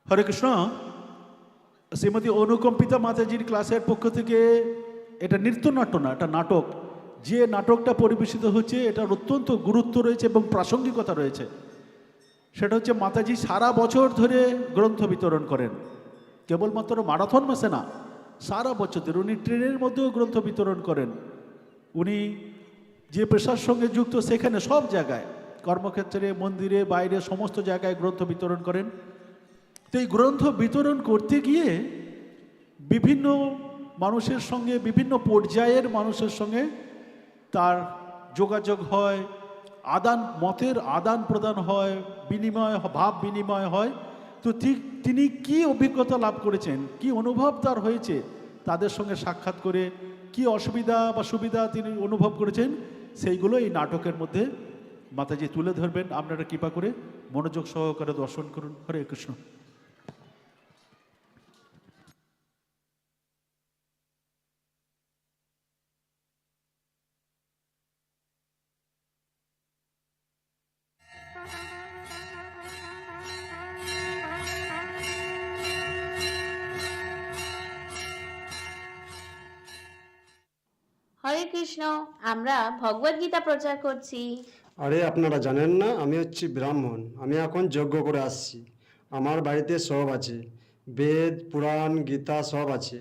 হরে কৃষ্ণ। শ্রীমতী অনুকম্পিতা মাতাজির ক্লাসের পক্ষ থেকে এটা নৃত্যনাট্য না, এটা নাটক। যে নাটকটা পরিবেশিত হচ্ছে এটার অত্যন্ত গুরুত্ব রয়েছে এবং প্রাসঙ্গিকতা রয়েছে। সেটা হচ্ছে মাতাজি সারা বছর ধরে গ্রন্থ বিতরণ করেন, কেবলমাত্র মারাথন মাসে না, সারা বছর ধরে উনি ট্রেনের মধ্যেও গ্রন্থ বিতরণ করেন। উনি যে পেশার সঙ্গে যুক্ত সেখানে সব জায়গায়, কর্মক্ষেত্রে, মন্দিরে, বাইরে, সমস্ত জায়গায় গ্রন্থ বিতরণ করেন। তো এই গ্রন্থ বিতরণ করতে গিয়ে বিভিন্ন মানুষের সঙ্গে, বিভিন্ন পর্যায়ের মানুষের সঙ্গে তার যোগাযোগ হয়, মতের আদান প্রদান হয়, বিনিময়, ভাব বিনিময় হয়। তো ঠিক তিনি কি অভিজ্ঞতা লাভ করেছেন, কি অনুভব তার হয়েছে, তাদের সঙ্গে সাক্ষাৎ করে কি অসুবিধা বা সুবিধা তিনি অনুভব করেছেন, সেইগুলো এই নাটকের মধ্যে মাতাজি তুলে ধরবেন। আপনারা কৃপা করে মনোযোগ সহকারে দর্শন করুন। হরে কৃষ্ণ। হরে কৃষ্ণ। আমরা ভগবদ গীতা প্রচার করছি। আরে আপনারা জানেন না, আমি হচ্ছি ব্রাহ্মণ। আমি এখন যজ্ঞ করে আসছি। আমার বাড়িতে সব আছে, বেদ, পুরাণ, গীতা সব আছে।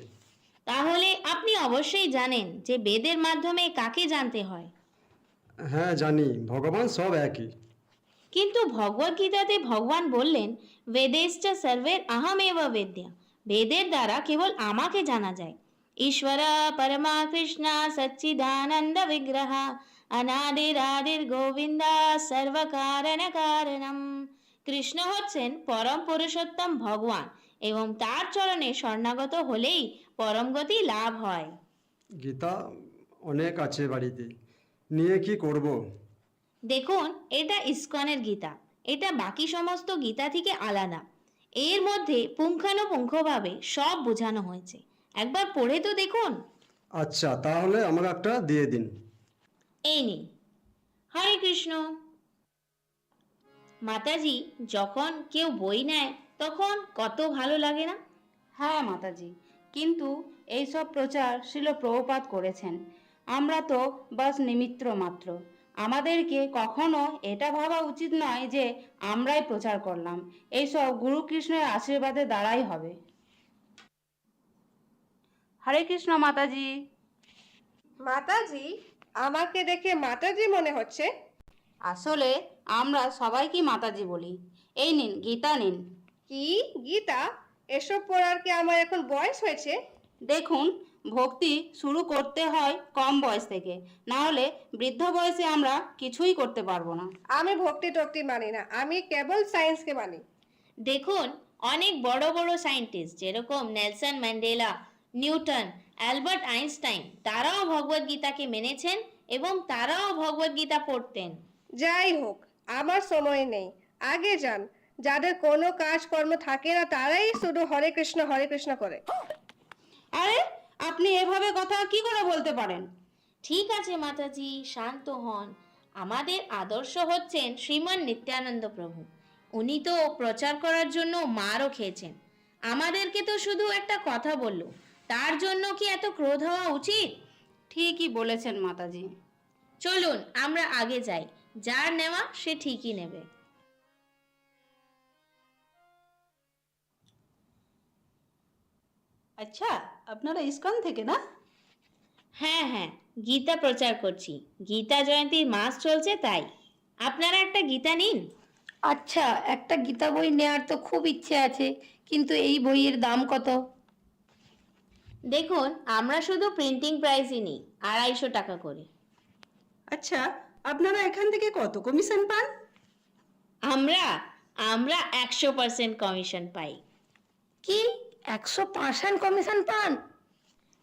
তাহলে আপনি অবশ্যই জানেন যে বেদের মাধ্যমে কাকে জানতে হয়। হ্যাঁ জানি, ভগবান সব একই। কিন্তু ভগবদ গীতাতে ভগবান বললেন, বেদেশ্চ সর্বের আহমেব বেদ্যা। বেদের দ্বারা কেবল আমাকে জানা যায়। ঈশ্বর পরমা কৃষ্ণ সচ্চিদানন্দ বিগ্রহ অনাদিরাদির গোবিন্দা সর্বকারণ কারণম। কৃষ্ণ হচ্ছেন পরম পুরুষোত্তম ভগবান এবং তার চরণে শরণাগত হলেই পরম গতি লাভ হয়। গীতা অনেক আছে বাড়িতে, নিয়ে কি করব? দেখুন, এটা ইসকনের গীতা। এটা বাকি সমস্ত গীতা থেকে আলাদা। এর মধ্যে পুঙ্খানুপুঙ্খভাবে সব বোঝানো হয়েছে। একবার পড়ে তো দেখুন। আচ্ছা, তাহলে আমাকে একটা দিয়ে দিন। এই নিন। হরে কৃষ্ণ। মাতাজি, যখন কেউ বই নেয় তখন কত ভালো লাগে না? হ্যাঁ মাতাজি, কিন্তু এইসব প্রচার শিল প্রভুপাদ করেছেন। আমরা তো বাস নিমিত্ত মাত্র। আমাদেরকে কখনো এটা ভাবা উচিত নয় যে আমরাই প্রচার করলাম। এইসব গুরু কৃষ্ণের আশীর্বাদের দ্বারাই হবে। হরে কৃষ্ণ মাতাজি। মাতাজি, আমাকে দেখে মাতাজি মনে হচ্ছে। আসলে আমরা সবাইকে মাতাজি বলি। এই নিন গীতা নিন। কি গীতা? এসব পড়ার কি আমার এখন বয়স হয়েছে? দেখুন, ভক্তি শুরু করতে হয় কম বয়স থেকে, না হলে বৃদ্ধ বয়সে আমরা কিছুই করতে পারবো না। আমি ভক্তি টক্তি মানি না, আমি কেবল সায়েন্সকে মানি। দেখুন, অনেক বড় বড় সায়েন্টিস্ট যেরকম Nelson Mandela, Newton, Albert Einstein, তারাও ভগবদ গীতাকে মেনেছেন এবং তারাও ভগবদ গীতা পড়তেন। যাই হোক, আমার সময় নেই। আগে যান। যাদের কোনো কাজকর্ম থাকে না তারাই শুধু হরে কৃষ্ণ করে। আরে, আপনি এভাবে কথা কি করে বলতে পারেন? ঠিক আছে মাতাজি, শান্ত হন। আমাদের আদর্শ হচ্ছেন শ্রীমান নিত্যানন্দ প্রভু। উনি তো প্রচার করার জন্য মারও খেয়েছেন। আমাদেরকে তো শুধু একটা কথা বলল, তার জন্য কি এত ক্রোধ হওয়া উচিত? ঠিকই বলেছেন মাতাজি। চলুন আমরা আগে যাই। যার নেওয়া সে ঠিকই নেবে। আচ্ছা, আপনারা ইসকন থেকে না? হ্যাঁ হ্যাঁ, গীতা প্রচার করছি। গীতা জয়ন্তীর মাস চলছে তাই। আপনারা একটা গীতা নিন। আচ্ছা, একটা গীতা বই নেওয়ার তো খুব ইচ্ছে আছে, কিন্তু এই বইয়ের দাম কত? দেখুন, আমরা শুধু প্রিন্টিং প্রাইসই নিই, 250 টাকা করে। আচ্ছা, আপনারা এখান থেকে কত কমিশন পান? আমরা আমরা 100% কমিশন পাই। কি, 100% কমিশন পান?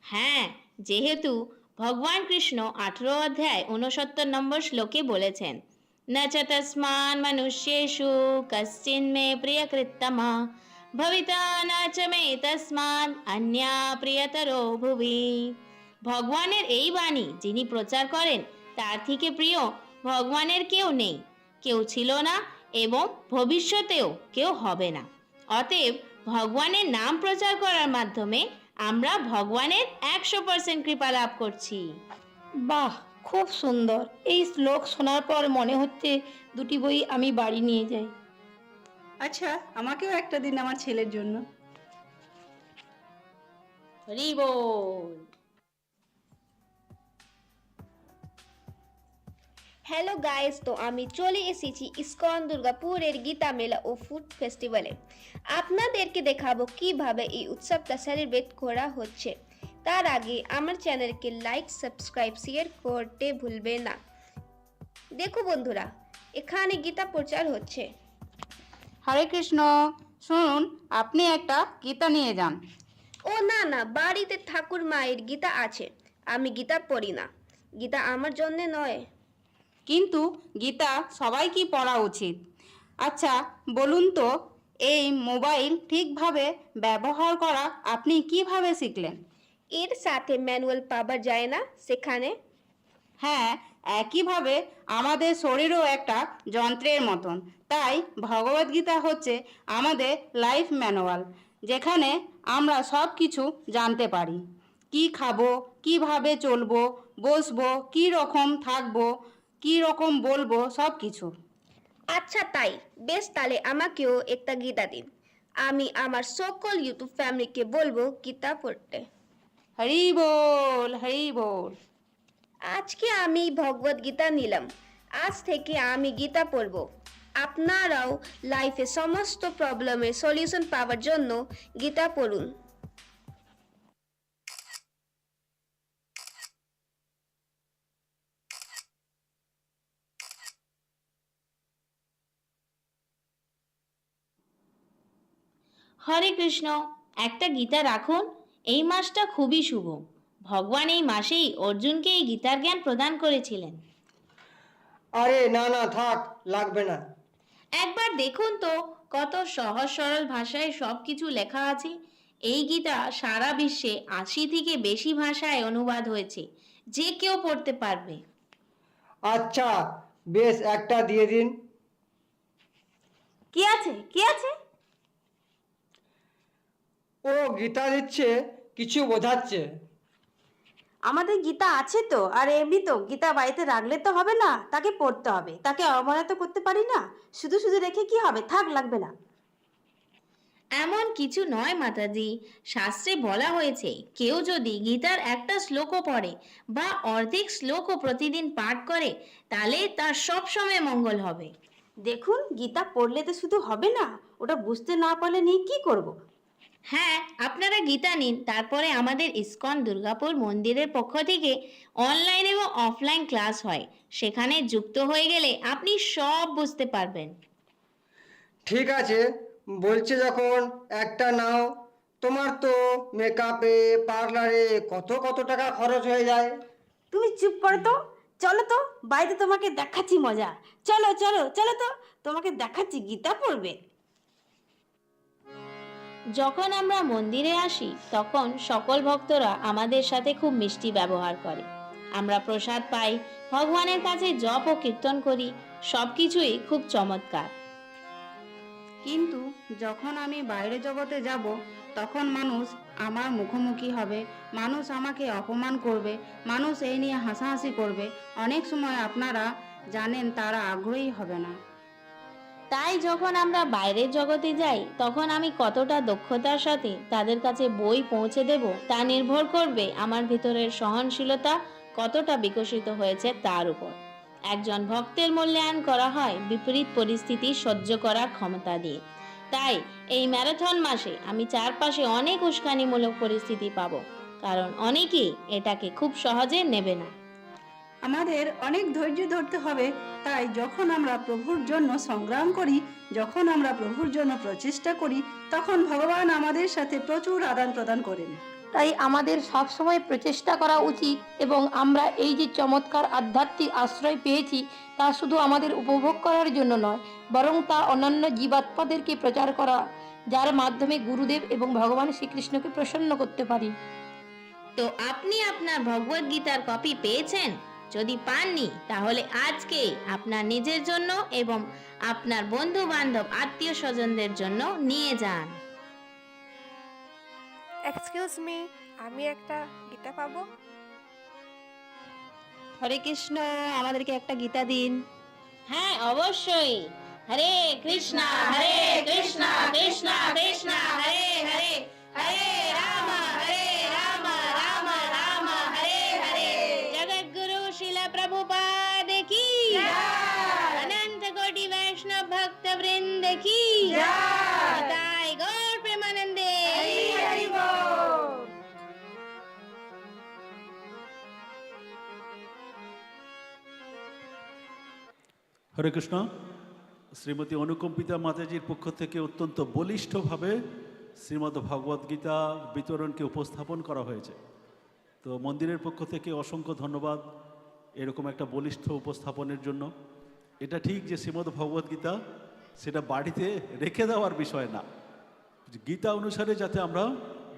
হ্যাঁ, যেহেতু ভগবান কৃষ্ণ 18 অধ্যায় 69 নম্বর শ্লোকে বলেছেন, ন চ তস্মান মনুষ্যেষু কশ্চিন মে প্রিয়কৃত্তমা ভবিতা ন চ মে তস্মান অন্যা প্রিয়তরো ভুবি। ভগবানের এই বাণী যিনি প্রচার করেন তার থেকে প্রিয় ভগবানের কেউ নেই, কেউ ছিল না এবং ভবিষ্যতেও কেউ হবে না। অতএব ভগবানের নাম প্রচার করার মাধ্যমে আমরা ভগবানের 100% কৃপা লাভ করছি। বাহ, খুব সুন্দর। এই শ্লোক শোনার পর মনে হচ্ছে দুটি বই আমি বাড়ি নিয়ে যাই। আচ্ছা, আমাকেও একটা দিন আমার ছেলের জন্য। হরি বল। হ্যালো গাইস, তো আমি চলে এসেছি ইসকন দুর্গাপুরের গীতা মেলা ও ফুড ফেস্টিভ্যালে। আপনাদেরকে দেখাবো কিভাবে এই উৎসবটা সেলিব্রেট করা হচ্ছে। তার আগে আমার চ্যানেলকে লাইক, সাবস্ক্রাইব, শেয়ার করতে ভুলবে না। দেখো বন্ধুরা, এখানে গীতা প্রচার হচ্ছে। হরে কৃষ্ণ। শুনুন, আপনি একটা গীতা নিয়ে যান। ও না না, বাড়িতে ঠাকুর মায়ের গীতা আছে, আমি গীতা পড়ি না। গীতা আমার জন্য নয়। কিন্তু গীতা সবাইকে পড়া উচিত। আচ্ছা বলুন তো, এই মোবাইল ঠিকভাবে ব্যবহার করা আপনি কিভাবে শিখলেন? এর সাথে ম্যানুয়াল পাওয়া যায় না সেখানে? হ্যাঁ, একইভাবে আমাদের শরীরও একটা যন্ত্রের মতন। তাই ভগবদ্গীতা হচ্ছে আমাদের লাইফ ম্যানুয়াল, যেখানে আমরা সব কিছু জানতে পারি। কি খাবো, কিভাবে চলবো, বসবো, কী রকম থাকবো, কী রকম বলবো, সব কিছু। আচ্ছা তাই বেশ, তাহলে আমাকেও একটা গীতা দিন। আমি আমার সকল ইউটিউব ফ্যামিলিকে বলবো গীতা পড়তে। হরি বল, হরি বল। আজকে আমি ভগবদ গীতা নিলাম, আজ থেকে আমি গীতা পড়ব। আপনারাও লাইফে সমস্ত প্রবলেমের সলিউশন পাওয়ার জন্য গীতা পড়ুন। হরে কৃষ্ণ। একটা গীতা রাখুন, এই মাসটা খুবই শুভ। ভগবান এই মাসেই অর্জুনকে এই গীতার জ্ঞান প্রদান করেছিলেন। আরে না না, থাক, লাগবে না। একবার দেখুন তো, কত সহজ সরল ভাষায় সব কিছু লেখা আছে। এই গীতা সারা বিশ্বে 80 থেকে বেশি ভাষায় অনুবাদ হয়েছে, যে কেউ পড়তে পারবে। আচ্ছা বেশ, একটা দিয়ে দিন। কি আছে, কি আছে? ও গীতা দিচ্ছে, কিছু বোঝাচ্ছে। আমাদের গীতা আছে তো, আর এমনি তো গীতা বাড়িতে রাখলে তো হবে না, তাকে পড়তে হবে, তাকে অবহেলা তো করতে পারি না। শুধু শুধু রেখে কি হবে, থাক, লাগবে না। এমন কিছু নয় মাতাজি, শাস্ত্রে বলা হয়েছে কেউ যদি গীতার একটা শ্লোকও পড়ে বা অর্ধেক শ্লোকও প্রতিদিন পাঠ করে, তাহলে তার সব সময় মঙ্গল হবে। দেখুন, গীতা পড়লে তো শুধু হবে না, ওটা বুঝতে না পারলে নিয়ে কি করব। হ্যাঁ, আপনারা গীতা নিন, তারপরে আমাদের ইসকন দুর্গাপুর মন্দিরের পক্ষ থেকে অনলাইন এবং অফলাইন ক্লাস হয়, সেখানে যুক্ত হয়ে গেলে আপনি সব বুঝতে পারবেন। ঠিক আছে, বলছে যখন একটা নাও। তোমার তো মেকআপে, পার্লারে কত কত টাকা খরচ হয়ে যায়। তুমি চুপ করো তো, চলো তো, বাড়িতে তোমাকে দেখাচ্ছি মজা। চলো চলো চলো তো, তোমাকে দেখাচ্ছি গীতা পড়বে। যখন আমরা মন্দিরে আসি তখন সকল ভক্তরা আমাদের সাথে খুব মিষ্টি ব্যবহার করে। আমরা প্রসাদ পাই, ভগবানের কাছে জপ ও কীর্তন করি, সবকিছুই খুব চমৎকার। কিন্তু যখন আমি বাইরে জগতে যাব, তখন মানুষ আমার মুখোমুখি হবে, মানুষ আমাকে অপমান করবে, মানুষ এই নিয়ে হাসাহাসি করবে। অনেক সময় আপনারা জানেন তারা আগ্রহী হবে না। তাই যখন আমরা বাইরের জগতে যাই তখন আমি কতটা দক্ষতার সাথে তাদের কাছে বই পৌঁছে দেব তা নির্ভর করবে আমার ভিতরের সহনশীলতা কতটা বিকশিত হয়েছে তার উপর। একজন ভক্তের মূল্যায়ন করা হয় বিপরীত পরিস্থিতি সহ্য করার ক্ষমতা দিয়ে। তাই এই ম্যারাথন মাসে আমি চারপাশে অনেক উস্কানিমূলক পরিস্থিতি পাবো, কারণ অনেকেই এটাকে খুব সহজে নেবে না। আমাদের অনেক ধৈর্য ধরতে হবে। তাই যখন আমরা প্রভুর জন্য সংগ্রাম করি, যখন আমরা প্রভুর জন্য প্রচেষ্টা করি, তখন ভগবান আমাদের সাথে প্রচুর আদান প্রদান করেন। তাই আমাদের সব সময় প্রচেষ্টা করা উচিত, এবং আমরা এই যে চমৎকার আধ্যাত্মিক আশ্রয় পেয়েছি তা শুধু আমাদের উপভোগ করার জন্য নয়, বরং তা অন্যান্য জীবাত্মাদেরকে প্রচার করা, যার মাধ্যমে গুরুদেব এবং ভগবান শ্রীকৃষ্ণকে প্রসন্ন করতে পারি। তো আপনি আপনার ভগবদ গীতার কপি পেয়েছেন? যদি পাননি তাহলে আজকেই আপনার নিজের জন্য এবং আপনার বন্ধু বান্ধব আত্মীয় স্বজনদের জন্য নিয়ে যান। এক্সকিউজ মি, আমি একটা গীতা পাবো? হরে কৃষ্ণ, আমাদেরকে একটা গীতা দিন। হ্যাঁ অবশ্যই। হরে কৃষ্ণ কৃষ্ণ কৃষ্ণ হরে হরে, হরে রাম রাম রাম হরে হরে। জগদ্গুরু শিল প্রভুপাদ কি অনন্ত কোটি বৈষ্ণব ভক্ত বৃন্দ কি তাই গৌর প্রেমানন্দে। হরে কৃষ্ণ। শ্রীমতী অনুকম্পিতা মাতাজির পক্ষ থেকে অত্যন্ত বলিষ্ঠভাবে শ্রীমদ্ ভগবদ গীতা বিতরণকে উপস্থাপন করা হয়েছে। তো মন্দিরের পক্ষ থেকে অসংখ্য ধন্যবাদ এরকম একটা বলিষ্ঠ উপস্থাপনের জন্য। এটা ঠিক যে শ্রীমদ্ ভগবদ গীতা সেটা বাড়িতে রেখে দেওয়ার বিষয় না, গীতা অনুসারে যাতে আমরা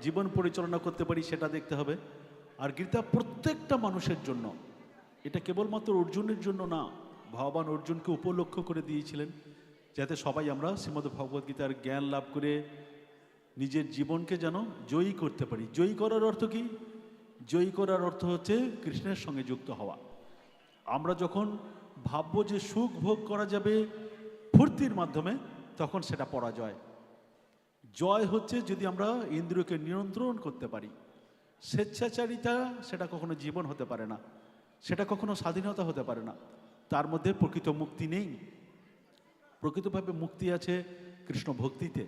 জীবন পরিচালনা করতে পারি সেটা দেখতে হবে। আর গীতা প্রত্যেকটা মানুষের জন্য, এটা কেবলমাত্র অর্জুনের জন্য না, ভগবান অর্জুনকে উপলক্ষ করে দিয়েছিলেন যাতে সবাই আমরা শ্রীমদ্ ভগবদ গীতার জ্ঞান লাভ করে নিজের জীবনকে যেন জয়ী করতে পারি। জয়ী করার অর্থ কি? জয়ী করার অর্থ হচ্ছে কৃষ্ণের সঙ্গে যুক্ত হওয়া। আমরা যখন ভাববো যে সুখ ভোগ করা যাবে ফুর্তির মাধ্যমে, তখন সেটা পরাজয়। জয় হচ্ছে যদি আমরা ইন্দ্রিয়কে নিয়ন্ত্রণ করতে পারি। স্বেচ্ছাচারিতা সেটা কখনো জীবন হতে পারে না, সেটা কখনো স্বাধীনতা হতে পারে না, তার মধ্যে প্রকৃত মুক্তি নেই। প্রকৃতভাবে মুক্তি আছে কৃষ্ণ ভক্তিতে।